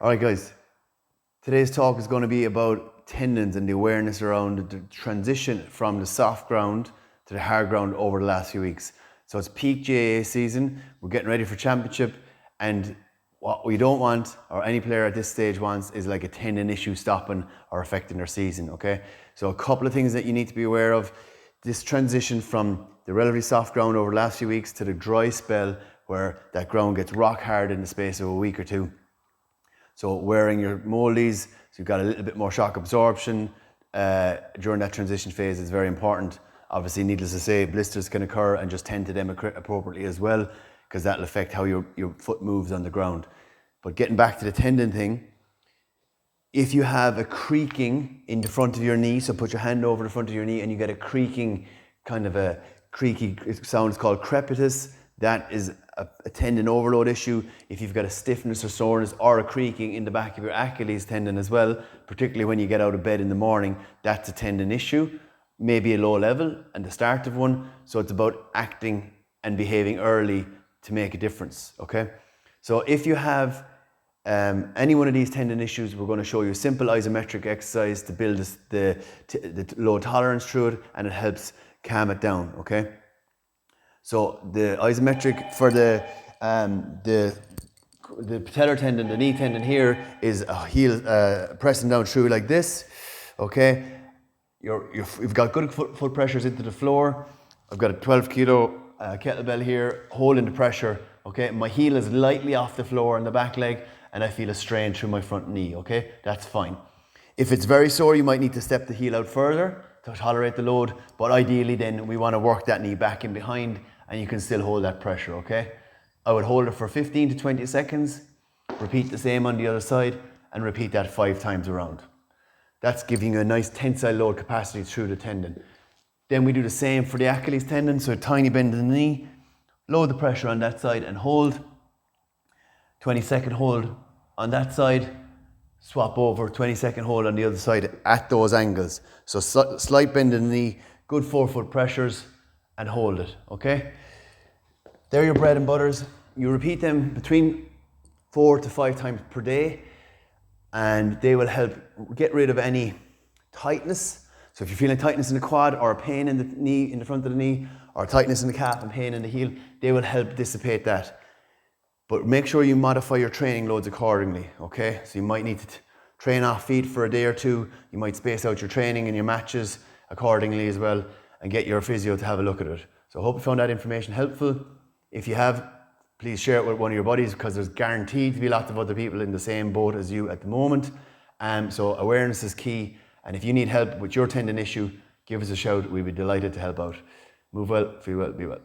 All right, guys. Today's talk is going to be about tendons and the awareness around the transition from the soft ground to the hard ground over the last few weeks. So it's peak GAA season. We're getting ready for championship, and what we don't want, or any player at this stage wants, is like a tendon issue stopping or affecting their season. Okay. So a couple of things that you need to be aware of: this transition from the relatively soft ground over the last few weeks to the dry spell, where that ground gets rock hard in the space of a week or two. So wearing your moldies, so you've got a little bit more shock absorption during that transition phase is very important. Obviously, needless to say, blisters can occur, and just tend to them appropriately as well, because that'll affect how your foot moves on the ground. But getting back to the tendon thing, if you have a creaking in the front of your knee, so put your hand over the front of your knee and you get a creaking, kind of a creaky sound, it's called crepitus. That is a tendon overload issue. If you've got a stiffness or soreness or a creaking in the back of your Achilles tendon as well, particularly when you get out of bed in the morning, that's a tendon issue, maybe a low level and the start of one. So it's about acting and behaving early to make a difference, okay? So if you have any one of these tendon issues, we're going to show you a simple isometric exercise to build the low tolerance through it, and it helps calm it down, okay? So the isometric for the patellar tendon, the knee tendon here, is a heel pressing down through like this, okay? You've got good foot pressures into the floor. I've got a 12 kilo kettlebell here, holding the pressure, okay? My heel is lightly off the floor on the back leg, and I feel a strain through my front knee, okay? That's fine. If it's very sore, you might need to step the heel out further to tolerate the load, but ideally then we want to work that knee back in behind, and you can still hold that pressure, okay? I would hold it for 15 to 20 seconds, repeat the same on the other side, and repeat that 5 times around. That's giving you a nice tensile load capacity through the tendon. Then we do the same for the Achilles tendon, so a tiny bend in the knee, load the pressure on that side and hold. 20-second hold on that side, swap over, 20-second hold on the other side at those angles. So slight bend in the knee, good forefoot pressures, and hold it, okay? They're your bread and butters. You repeat them between 4 to 5 times per day, and they will help get rid of any tightness. So if you're feeling tightness in the quad, or a pain in the knee, in the front of the knee, or tightness in the calf and pain in the heel, they will help dissipate that. But make sure you modify your training loads accordingly, okay? So you might need to train off feet for a day or two. You might space out your training and your matches accordingly as well, and get your physio to have a look at it. So I hope you found that information helpful. If you have, please share it with one of your buddies, because there's guaranteed to be lots of other people in the same boat as you at the moment. So awareness is key. And if you need help with your tendon issue, give us a shout. We'd be delighted to help out. Move well, feel well, be well.